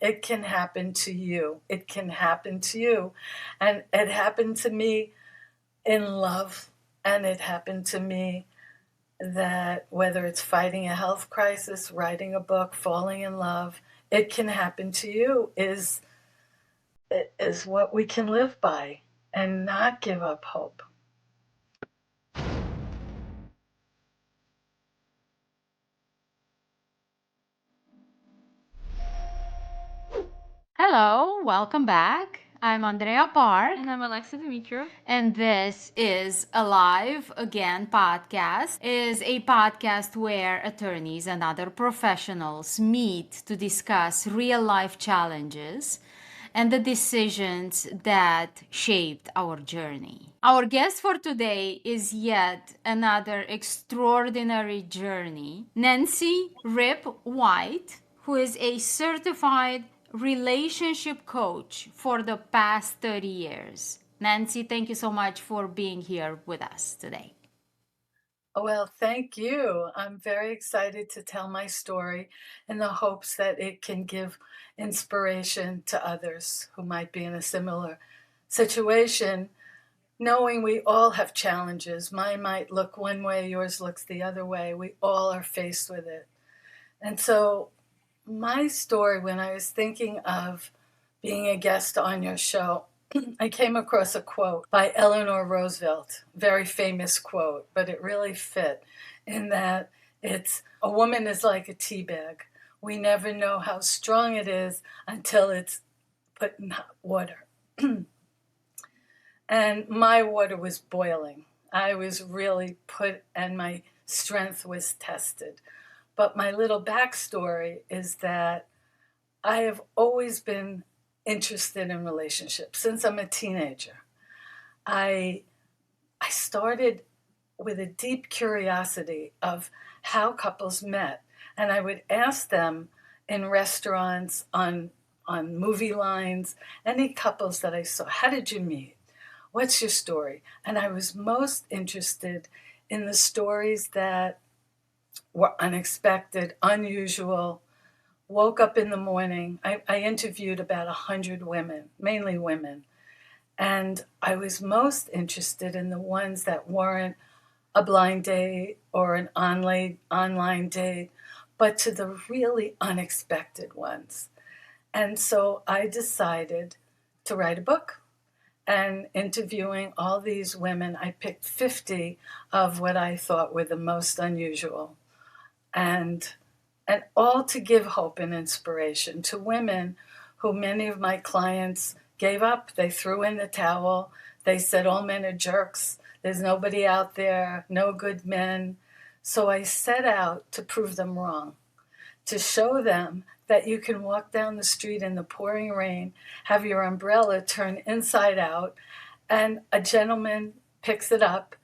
It can happen to you. It can happen to you. And it happened to me in love, and it happened to me that whether it's fighting a health crisis, writing a book, falling in love, it can happen to you is what we can live by and not give up hope. Hello, welcome back. I'm Andrea Park. And I'm Alexa Dimitrov. And this is Alive Again podcast. Is a podcast where attorneys and other professionals meet to discuss real life challenges and the decisions that shaped our journey. Our guest for today is yet another extraordinary journey, Nancy Ripp White, who is a certified relationship coach for the past 30 years. Nancy, thank you so much for being here with us today. Well, thank you. I'm very excited to tell my story in the hopes that it can give inspiration to others who might be in a similar situation, knowing we all have challenges. Mine might look one way, yours looks the other way. We all are faced with it. And so, my story, when I was thinking of being a guest on your show, I came across a quote by Eleanor Roosevelt, very famous quote, but it really fit in that it's a woman is like a tea bag. We never know how strong it is until it's put in hot water. And my water was boiling. I was really put, and my strength was tested. But my little backstory is that I have always been interested in relationships since I'm a teenager. I I started with a deep curiosity of how couples met, and I would ask them in restaurants, on movie lines, any couples that I saw, how did you meet? What's your story? And I was most interested in the stories that were unexpected, unusual. Woke up in the morning. I interviewed about 100 women, mainly women. And I was most interested in the ones that weren't a blind date or an online date, but to the really unexpected ones. And so I decided to write a book. And interviewing all these women, I picked 50 of what I thought were the most unusual. And and all to give hope and inspiration to women who many of my clients gave up. They threw in the towel. They said, all men are jerks. There's nobody out there, no good men. So I set out to prove them wrong, to show them that you can walk down the street in the pouring rain, have your umbrella turn inside out, and a gentleman picks it up.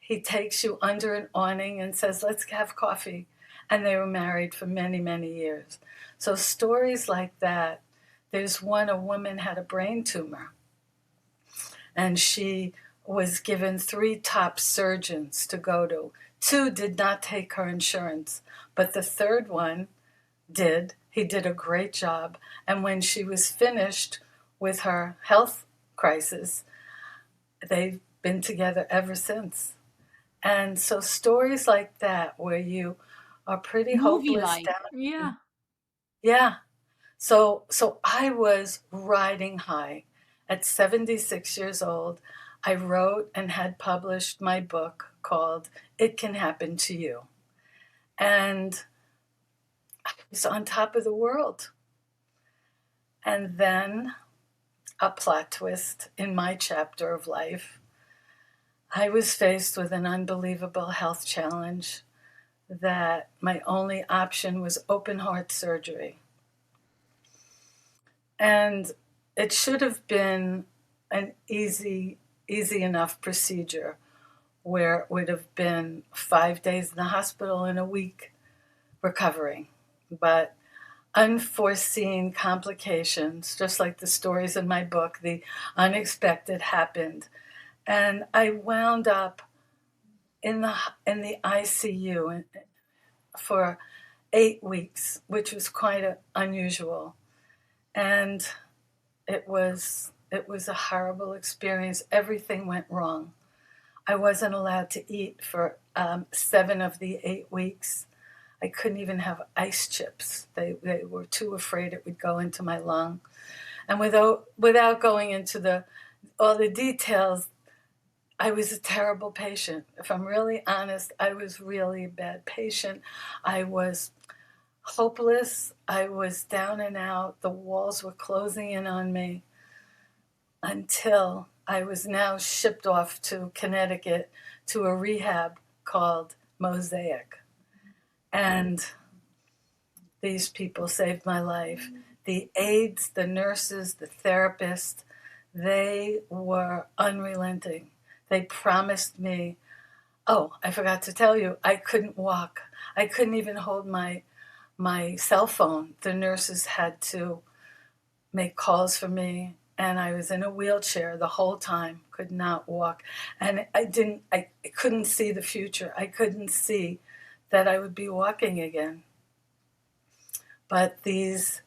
He takes you under an awning and says, let's have coffee. And they were married for many, many years. So stories like that. There's one, a woman had a brain tumor, and she was given 3 top surgeons to go to. 2 did not take her insurance, but the third one did. He did a great job. And when she was finished with her health crisis, they've been together ever since. And so stories like that, where you are pretty Movie hopeless like. down. Yeah. Yeah. So I was riding high. At 76 years old, I wrote and had published my book called It Can Happen to You. And I was on top of the world. And then a plot twist in my chapter of life. I was faced with an unbelievable health challenge that my only option was open heart surgery. And it should have been an easy enough procedure where it would have been 5 days in the hospital and a week recovering. But unforeseen complications, just like the stories in my book, the unexpected happened. And I wound up in the ICU for 8 weeks, which was quite unusual. And it was a horrible experience. Everything went wrong. I wasn't allowed to eat for 7 of the 8 weeks. I couldn't even have ice chips. They were too afraid it would go into my lung. And without going into all the details, I was a terrible patient. If I'm really honest, I was really a bad patient. I was hopeless. I was down and out. The walls were closing in on me until I was now shipped off to Connecticut to a rehab called Mosaic. And these people saved my life. The aides, the nurses, the therapists, they were unrelenting. They promised me, oh, I forgot to tell you, I couldn't walk. I couldn't even hold my cell phone. The nurses had to make calls for me, and I was in a wheelchair the whole time, could not walk. And I couldn't see the future. I couldn't see that I would be walking again. But these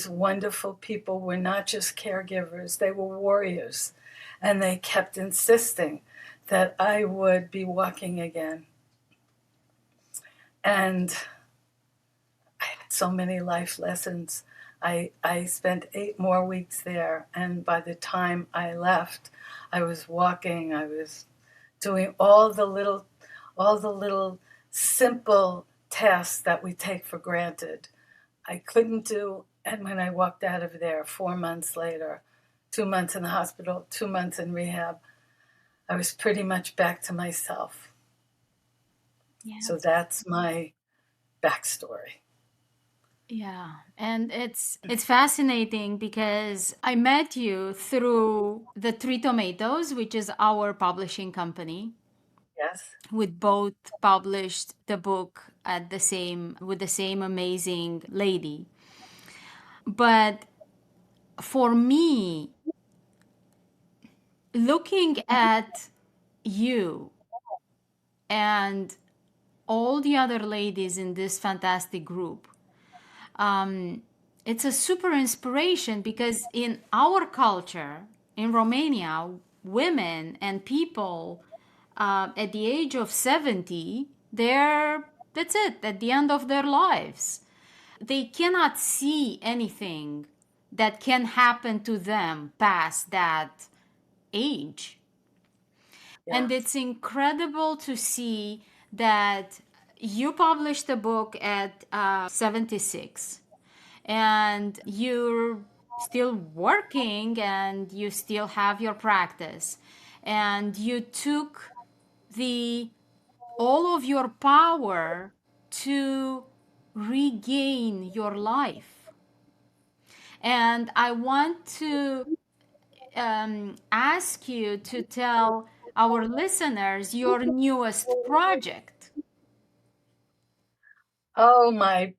wonderful people were not just caregivers, they were warriors. And they kept insisting that I would be walking again. And I had so many life lessons. I spent 8 more weeks there, and by the time I left, I was walking. I was doing all the little simple tasks that we take for granted. I couldn't do, and when I walked out of there 4 months later, 2 months in the hospital, 2 months in rehab, I was pretty much back to myself. Yeah. So that's my backstory. Yeah, and it's fascinating because I met you through the Three Tomatoes, which is our publishing company. Yes. We both published the book at the same with the same amazing lady. But for me, looking at you and all the other ladies in this fantastic group, it's a super inspiration because in our culture in Romania, women and people at the age of 70, that's it, at the end of their lives. They cannot see anything that can happen to them past that age. And Yes. it's incredible to see that you published a book at 76 and you're still working and you still have your practice. And you took the all of your power to regain your life. And I want to ask you to tell our listeners your newest project. Oh my,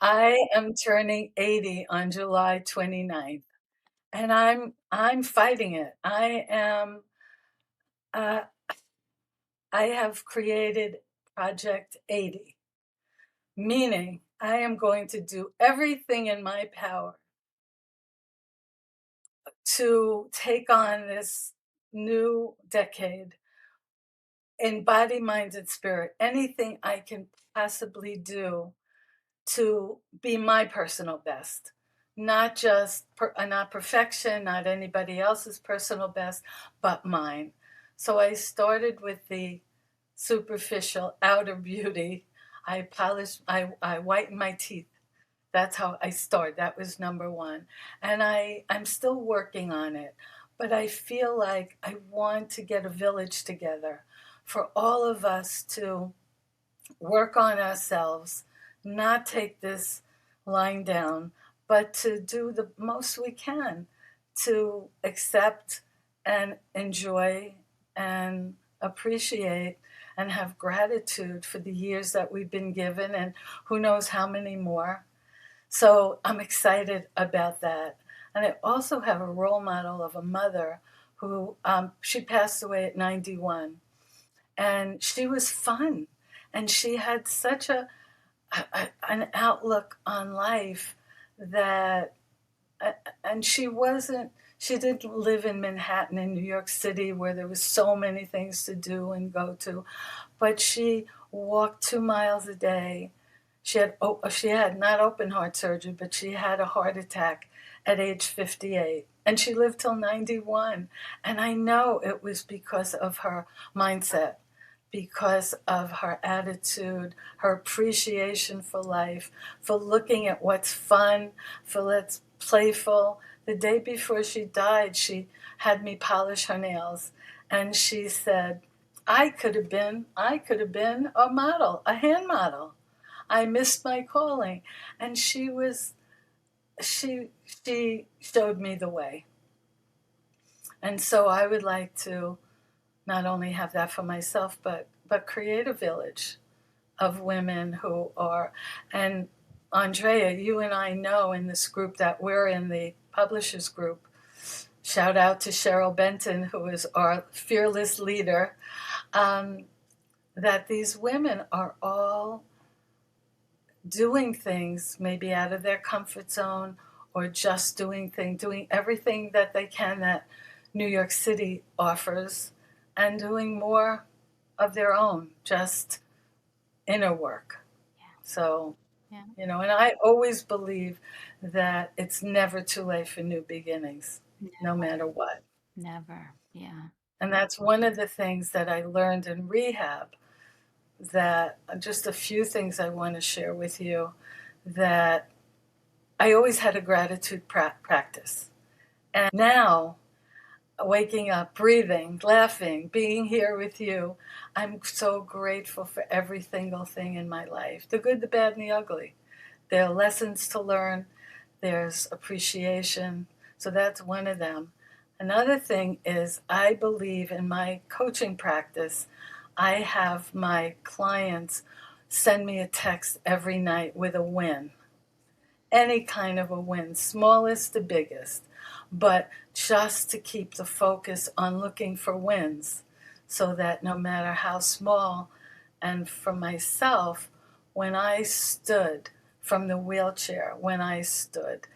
I am turning 80 on July 29th, and I'm fighting it. Uh, I have created Project 80, meaning I am going to do everything in my power to take on this new decade in body, mind, and spirit. Anything I can possibly do to be my personal best, not just not perfection, not anybody else's personal best, but mine. So I started with the superficial outer beauty. I polished, I whitened my teeth. That's how I started. That was number one. And I'm still working on it, but I feel like I want to get a village together for all of us to work on ourselves, not take this lying down, but to do the most we can to accept and enjoy and appreciate and have gratitude for the years that we've been given and who knows how many more. So I'm excited about that. And I also have a role model of a mother who she passed away at 91, and she was fun, and she had such an outlook on life that, and she didn't live in Manhattan in New York City where there was so many things to do and go to, but she walked 2 miles a day. She had not open heart surgery, but she had a heart attack at age 58, and she lived till 91. And I know it was because of her mindset, because of her attitude, her appreciation for life, for looking at what's fun, for what's playful. The day before she died, she had me polish her nails, and she said, I could have been a model, a hand model. I missed my calling. And she showed me the way. And so I would like to not only have that for myself, but create a village of women who are, and Andrea, you and I know in this group that we're in, the publishers group. Shout out to Cheryl Benton, who is our fearless leader, um, that these women are all doing things maybe out of their comfort zone, or just doing everything that they can that New York City offers, and doing more of their own, just inner work. So, Yeah. and I always believe that it's never too late for new beginnings, no Never. matter what. Never. Yeah. And that's one of the things that I learned in rehab, that just a few things I want to share with you, that I always had a gratitude practice. And now, waking up, breathing, laughing, being here with you, I'm so grateful for every single thing in my life, the good, the bad, and the ugly. There are lessons to learn, there's appreciation. So that's one of them. Another thing is, I believe in my coaching practice, I have my clients send me a text every night with a win, any kind of a win, smallest to biggest, but just to keep the focus on looking for wins, so that no matter how small. And for myself, when I stood from the wheelchair, when I stood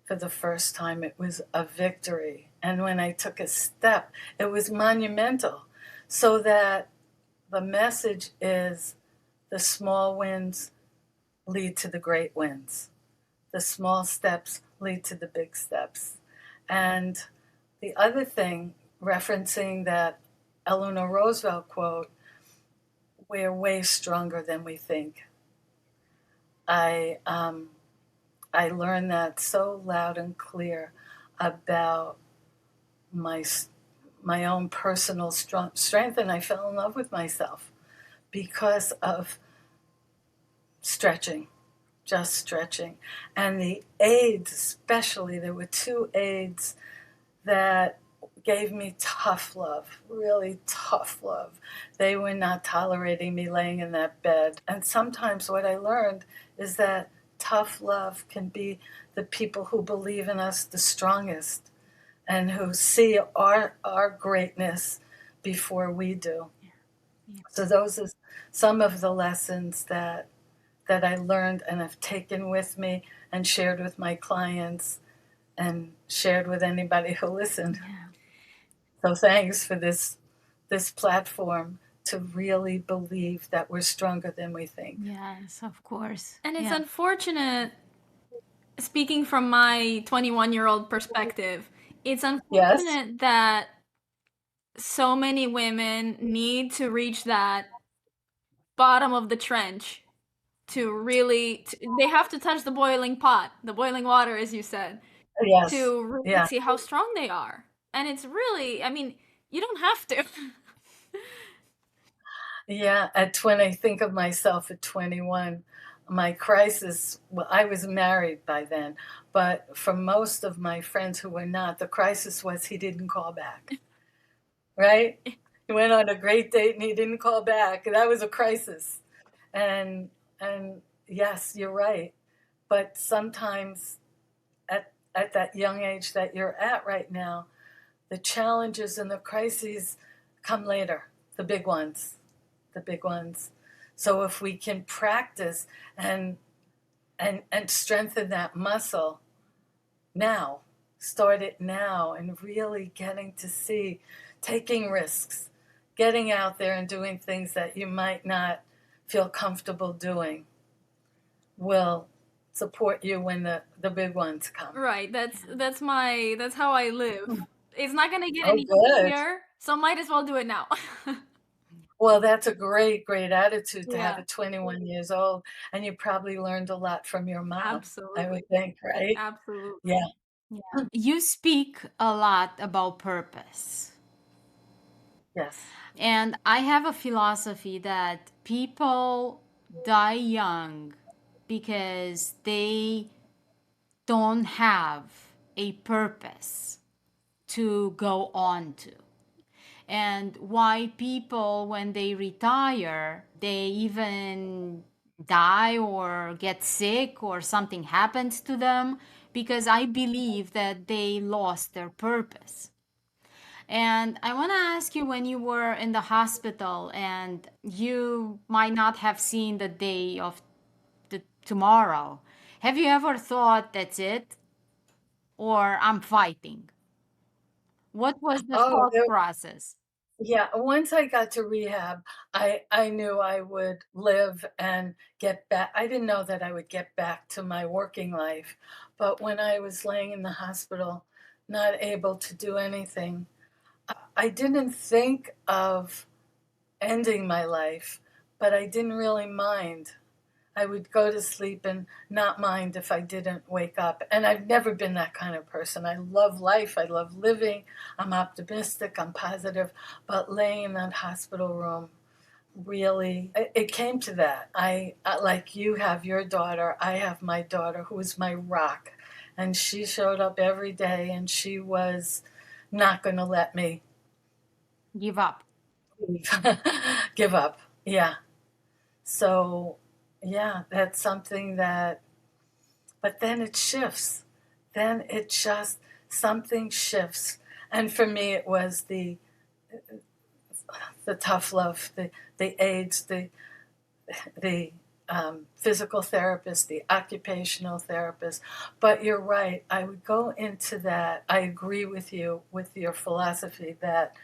for the first time, it was a victory. And when I took a step, it was monumental. So that the message is, the small wins lead to the great wins. The small steps lead to the big steps. And the other thing, referencing that Eleanor Roosevelt quote, we're way stronger than we think. I I learned that so loud and clear about my my own personal strength, and I fell in love with myself because of stretching, just stretching. And the aides, especially, there were two aides that gave me tough love, really tough love. They were not tolerating me laying in that bed. And sometimes what I learned is that tough love can be the people who believe in us the strongest, and who see our greatness before we do. Yeah. So those are some of the lessons that I learned and have taken with me and shared with my clients and shared with anybody who listened. Yeah. So thanks for this platform to really believe that we're stronger than we think. Yes, of course. And it's Yeah. unfortunate, speaking from my 21-year-old perspective, it's Yes? unfortunate that so many women need to reach that bottom of the trench to really, they have to touch the boiling pot, the boiling water, as you said, Yes. to really Yeah. see how strong they are. And it's really, I mean, you don't have to. Yeah. When I think of myself at 21, my crisis, well, I was married by then, but for most of my friends who were not, the crisis was he didn't call back, right? He went on a great date and he didn't call back. That was a crisis. And and yes, you're right. But sometimes at that young age that you're at right now, the challenges and the crises come later, the big ones, the big ones. So if we can practice, and and strengthen that muscle now. Start it now and really getting to see, taking risks, getting out there and doing things that you might not feel comfortable doing will support you when the big ones come. Right. That's how I live. It's not gonna get Oh, any good. easier, so might as well do it now. Well, that's a great, great attitude to have Yeah, at 21 years old. And you probably learned a lot from your mom, I absolutely. would think, right? Absolutely. Yeah. Yeah. You speak a lot about purpose. Yes. And I have a philosophy that people die young because they don't have a purpose to go on to. And why people, when they retire, they even die or get sick or something happens to them, because I believe that they lost their purpose. And I want to ask you, when you were in the hospital and you might not have seen the day of the tomorrow, have you ever thought, that's it, or I'm fighting? What was the Oh, thought process? yeah. Once I got to rehab, I knew I would live and get back. I didn't know that I would get back to my working life, but when I was laying in the hospital, not able to do anything, I didn't think of ending my life, but I didn't really mind. I would go to sleep and not mind if I didn't wake up. And I've never been that kind of person. I love life. I love living. I'm optimistic. I'm positive. But laying in that hospital room, really, it came to that. Like you have your daughter, I have my daughter who is my rock. And she showed up every day and she was not going to let me Give up. give up. Yeah. So, yeah, that's something that, but then it shifts. Then it just, something shifts. And for me, it was the tough love, the aides, the physical therapist, the occupational therapist. But you're right. I would go into that. I agree with you with your philosophy that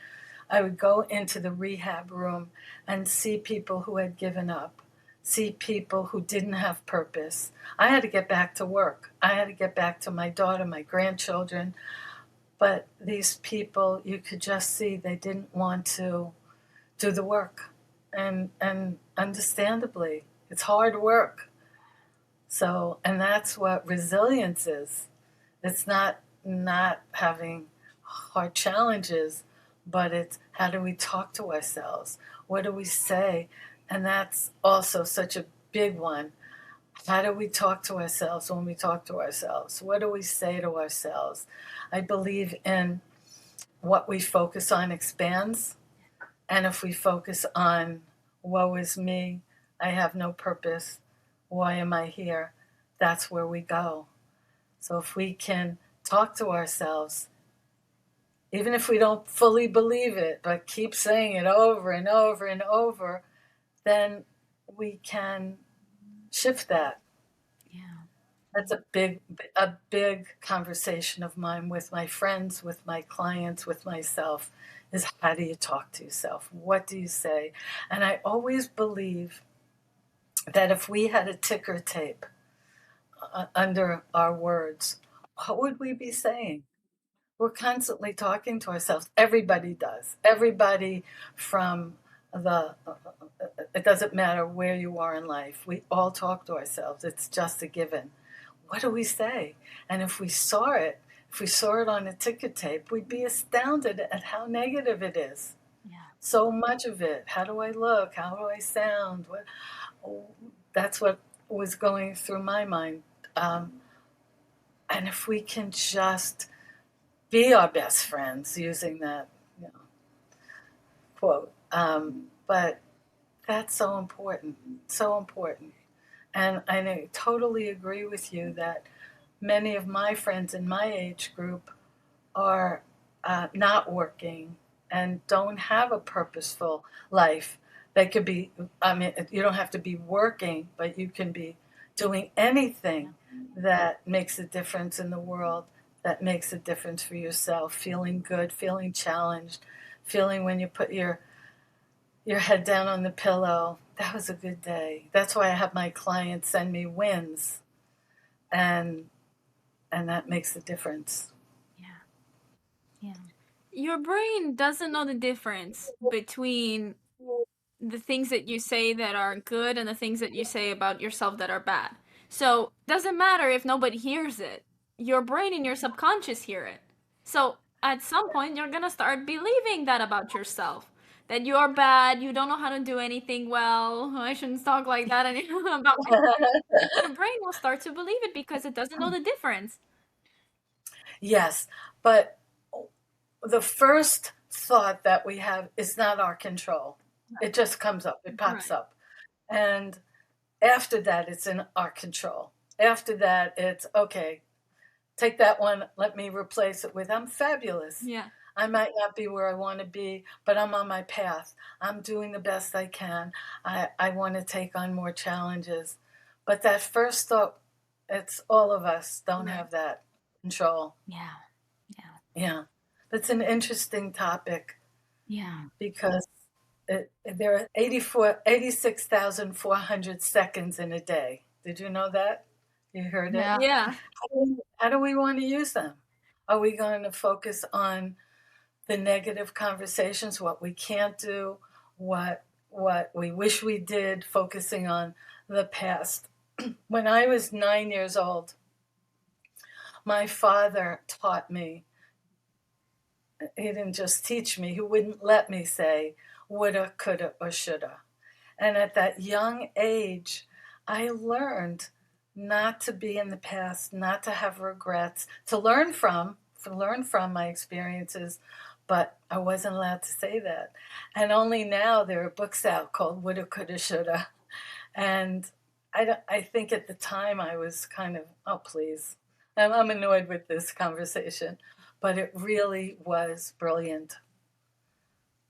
I would go into the rehab room and see people who had given up, see people who didn't have purpose. I had to get back to work. I had to get back to my daughter, my grandchildren. But these people, you could just see they didn't want to do the work. And understandably, it's hard work. So, and that's what resilience is. It's not having hard challenges, but it's how do we talk to ourselves? What do we say? And that's also such a big one. How do we talk to ourselves when we talk to ourselves? What do we say to ourselves? I believe in what we focus on expands. And if we focus on woe is me, I have no purpose, why am I here? That's where we go. So if we can talk to ourselves, even if we don't fully believe it, but keep saying it over and over and over, then we can shift that. Yeah. That's a big conversation of mine with my friends, with my clients, with myself, is how do you talk to yourself? What do you say? And I always believe that if we had a ticker tape under our words, what would we be saying? We're constantly talking to ourselves. Everybody does. Everybody from it doesn't matter where you are in life. We all talk to ourselves. It's just a given. What do we say? And if we saw it on a ticker tape, we'd be astounded at how negative it is. Yeah. So much of it. How do I look? How do I sound? That's what was going through my mind. And if we can just be our best friends, using that quote. But that's so important, so important. And I totally agree with you that many of my friends in my age group are not working and don't have a purposeful life. They could be, I mean, you don't have to be working, but you can be doing anything that makes a difference in the world, that makes a difference for yourself, feeling good, feeling challenged, feeling when you put your head down on the pillow, that was a good day. That's why I have my clients send me wins, and that makes a difference. Yeah. Yeah. Your brain doesn't know the difference between the things that you say that are good and the things that you say about yourself that are bad. So, doesn't matter if nobody hears it. Your brain and your subconscious hear it. So, at some point you're going to start believing that about yourself. That you're bad, you don't know how to do anything well. I shouldn't talk like that about your brain will start to believe it because it doesn't know the difference. Yes, but the first thought that we have is not our control. It just comes up, it pops up. And after that, it's in our control. After that, it's okay, take that one, let me replace it with I'm fabulous. Yeah. I might not be where I want to be, but I'm on my path. I'm doing the best I can. I want to take on more challenges. But that first thought, it's all of us don't have that control. Yeah. Yeah. That's an interesting topic Yeah. because there are 86,400 seconds in a day. Did you know that? You heard it? Yeah. How do we want to use them? Are we going to focus on the negative conversations, what we can't do, what we wish we did, focusing on the past? When I was 9 years old, my father taught me. He didn't just teach me, he wouldn't let me say woulda, coulda, or shoulda. And at that young age, I learned not to be in the past, not to have regrets, to learn from my experiences, but I wasn't allowed to say that. And only now there are books out called Woulda, Coulda, Shoulda. And I think at the time I was kind of, oh, please. I'm annoyed with this conversation, but it really was brilliant.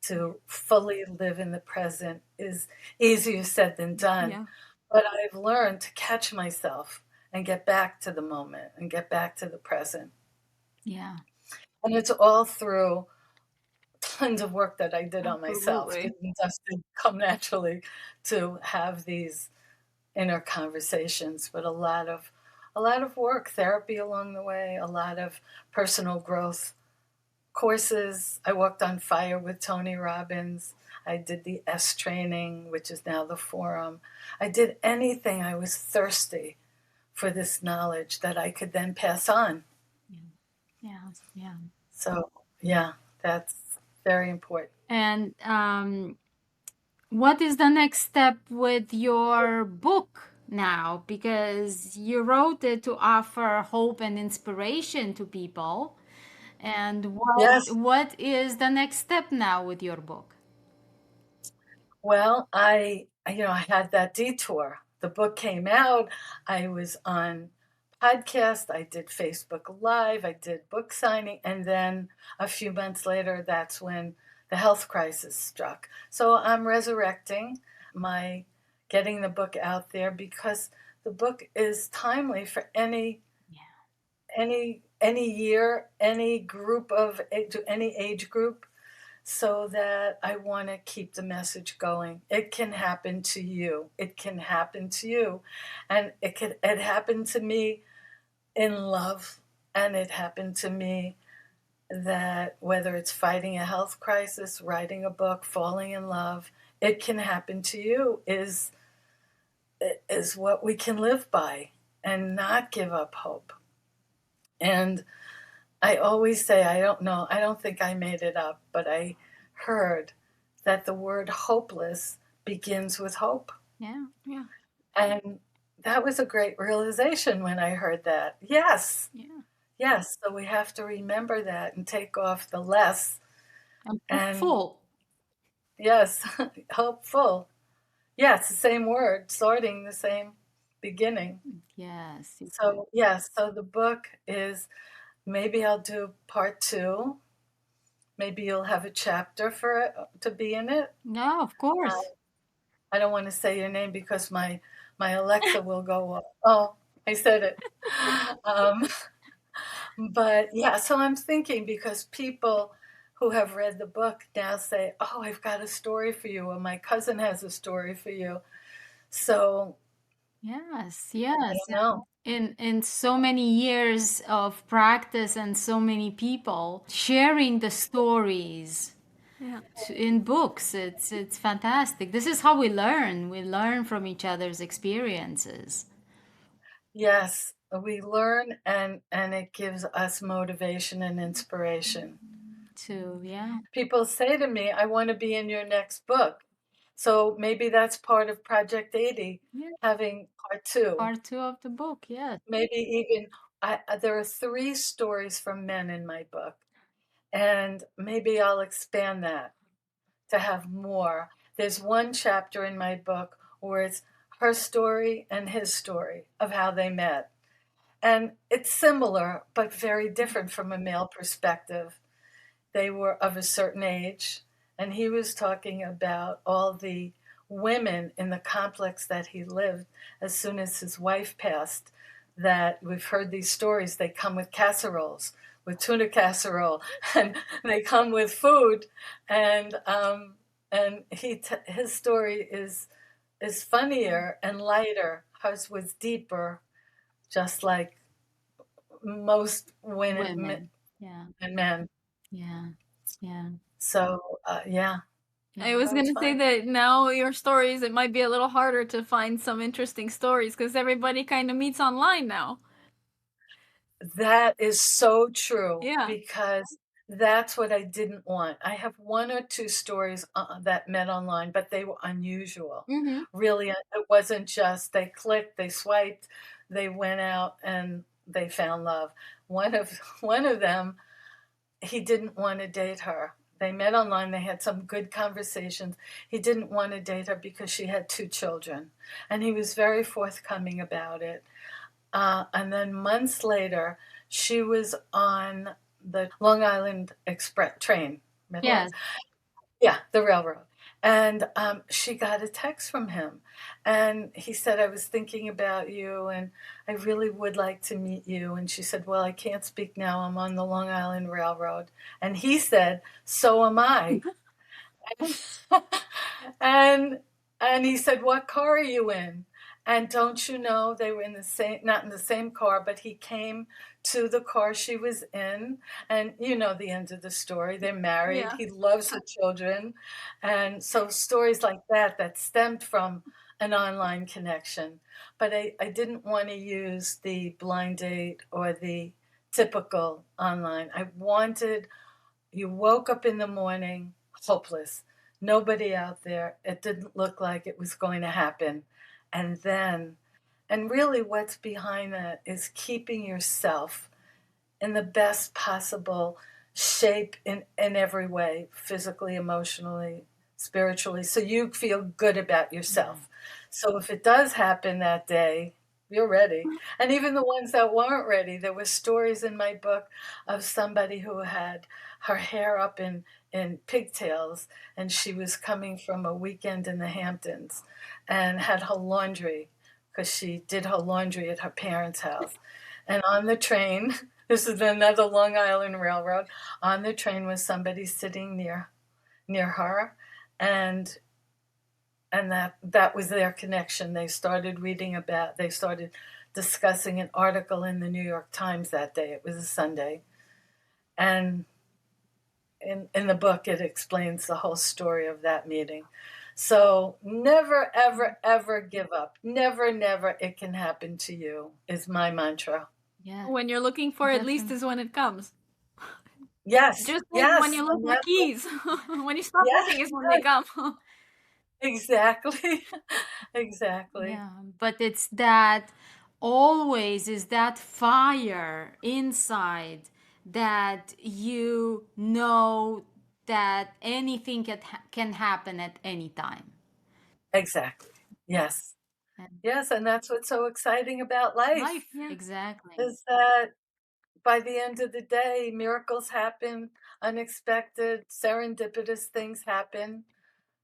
To fully live in the present is easier said than done. Yeah. But I've learned to catch myself and get back to the moment and get back to the present. Yeah. And it's all through tons of work that I did on myself. Absolutely. It doesn't come naturally to have these inner conversations, but a lot of work, therapy along the way, a lot of personal growth courses. I walked on fire with Tony Robbins. I did the S training, which is now the Forum. I did anything. I was thirsty for this knowledge that I could then pass on. Yeah. So, yeah, that's very important. And what is the next step with your book now? Because you wrote it to offer hope and inspiration to people. And Yes. what is the next step now with your book? Well, I had that detour. The book came out. I was on podcast. I did Facebook Live. I did book signing. And then a few months later, that's when the health crisis struck. So I'm resurrecting my getting the book out there because the book is timely for any year, any group of any age group, so that I want to keep the message going. It can happen to you. It can happen to you. And it happened to me in love, and it happened to me that whether it's fighting a health crisis, writing a book, falling in love, it can happen to you is what we can live by and not give up hope. And I always say, I don't think I made it up, but I heard that the word hopeless begins with hope. Yeah. And that was a great realization when I heard that. Yes. Yeah. Yes. So we have to remember that and take off the less. And hopeful. Yes, hopeful. Yeah, it's the same word, sorting the same beginning. Yes. So, yes, so the book is, maybe I'll do part 2. Maybe you'll have a chapter for it to be in it. No, of course. I don't want to say your name because my My Alexa will go off. Oh, I said it. Um, but yeah, so I'm thinking because people who have read the book now say, "Oh, I've got a story for you," or "My cousin has a story for you." So Yes, I yes. don't know. In so many years of practice and so many people sharing the stories Yeah. in books, it's fantastic. This is how we learn. We learn from each other's experiences. Yes, we learn and it gives us motivation and inspiration. To yeah, People say to me, "I want to be in your next book." So maybe that's part of Project 80, yeah. having part two. Part two of the book. Yes, Maybe even there are three stories from men in my book, and maybe I'll expand that to have more. There's one chapter in my book where it's her story and his story of how they met. And it's similar, but very different from a male perspective. They were of a certain age, and he was talking about all the women in the complex that he lived as soon as his wife passed. That we've heard these stories, they come with casseroles, with tuna casserole, and they come with food. And his story is funnier and lighter. Hers was deeper, just like most women women. Yeah, and men. yeah, yeah, So yeah, I yeah. was so it's gonna say fun. that now your stories, it might be a little harder to find some interesting stories because everybody kind of meets online now. That is so true Yeah. because that's what I didn't want. I have one or two stories that met online, but they were unusual. Mm-hmm. Really, it wasn't just they clicked, they swiped, they went out and they found love. One of them, he didn't want to date her. They met online, they had some good conversations. He didn't want to date her because she had two children, and he was very forthcoming about it. And then months later, she was on the Long Island Express train. Remember it? Yes. Yeah, the railroad. And she got a text from him. And he said, "I was thinking about you and I really would like to meet you." And she said, "Well, I can't speak now. I'm on the Long Island Railroad." And he said, "So am I." and and he said, "What car are you in?" And don't you know they were in the same, not in the same car, but he came to the car she was in. And you know the end of the story. They're married. Yeah. He loves her children. And so stories like that that stemmed from an online connection. But I didn't want to use the blind date or the typical online. I wanted you woke up in the morning hopeless, nobody out there. It didn't look like it was going to happen. And then, and really what's behind that is keeping yourself in the best possible shape in every way, physically, emotionally, spiritually, so you feel good about yourself. So if it does happen that day, you're ready. And even the ones that weren't ready, there were stories in my book of somebody who had her hair up in pigtails, and she was coming from a weekend in the Hamptons and had her laundry because she did her laundry at her parents' house. And on the train, this is another Long Island Railroad. On the train was somebody sitting near her, and that was their connection. They started discussing an article in the New York Times that day. It was a Sunday, and in the book it explains the whole story of that meeting. So never, ever, ever give up. Never, never. It can happen to you is my mantra. Yeah, When you're looking for, at least definitely. is when it comes. Yes, Just like when yes, you look and for that's what, keys. When you stop yes, looking is when they come. exactly, exactly, Yeah, but it's that always is that fire inside that you know that anything can happen at any time. exactly. Yes, And yes, and that's what's so exciting about life life, Yeah. exactly. is that by the end of the day, miracles happen, unexpected, serendipitous things happen,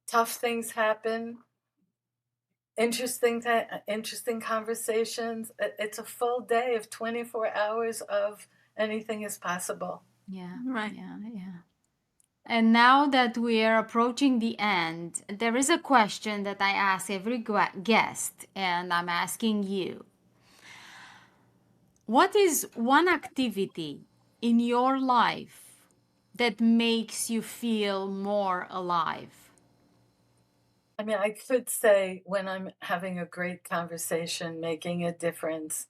tough things happen, interesting conversations. It's a full day of 24 hours of anything is possible. Yeah. Right. Yeah. Yeah. And now that we are approaching the end, there is a question that I ask every guest, and I'm asking you. What is one activity in your life that makes you feel more alive? I mean, I could say when I'm having a great conversation, making a difference,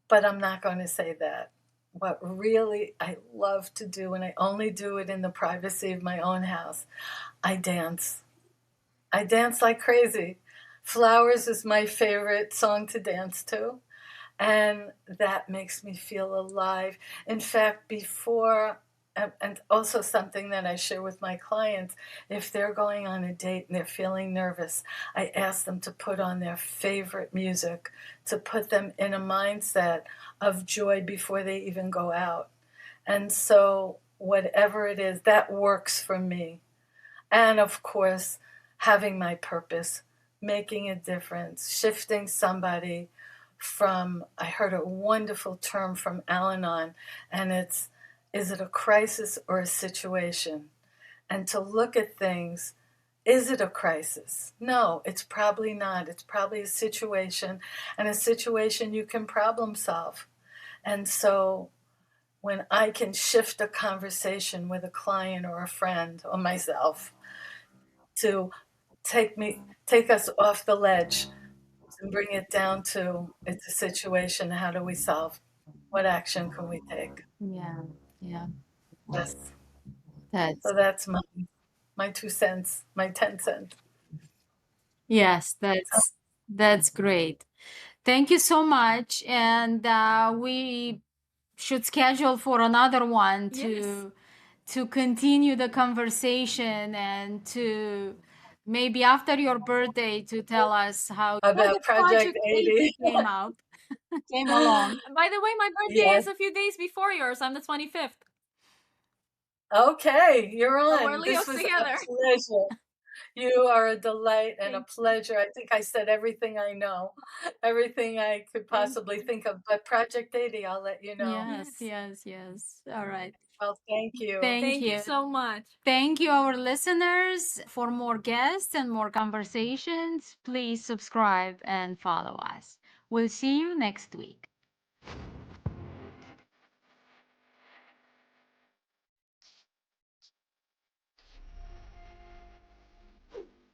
but I'm not going to say that. What really I love to do, and I only do it in the privacy of my own house, I dance. I dance like crazy. Flowers is my favorite song to dance to, and that makes me feel alive. In fact, before, and also something that I share with my clients, if they're going on a date and they're feeling nervous, I ask them to put on their favorite music to put them in a mindset of joy before they even go out. And so, whatever it is, that works for me. And of course, having my purpose, making a difference, shifting somebody from, I heard a wonderful term from Al Anon, and it's, is it a crisis or a situation? And to look at things, is it a crisis? No, it's probably not. It's probably a situation, and a situation you can problem solve. And so when I can shift a conversation with a client or a friend or myself, to take us off the ledge and bring it down to it's a situation. How do we solve? What action can we take? Yeah. Yeah. Yes. That's So that's my 2 cents, my 10 cents. yes, So that's great. Thank you so much. And we should schedule for another one Yes. to continue the conversation and to maybe after your birthday to tell us how about the Project Project 80. 80 came up, came along. By the way, my birthday Yes. is a few days before yours. I'm the 25th. Okay, you're So we're on. This Leos was a together. pleasure. You are a delight and a Thank you. pleasure. I think I said everything I know, everything I could Thank possibly you. think of. But Project 80, I'll let you know. Yes, Yes. yes, yes. All right. Well, thank you. Thank Thank you you. so much. Thank you, our listeners. For more guests and more conversations, please subscribe and follow us. We'll see you next week.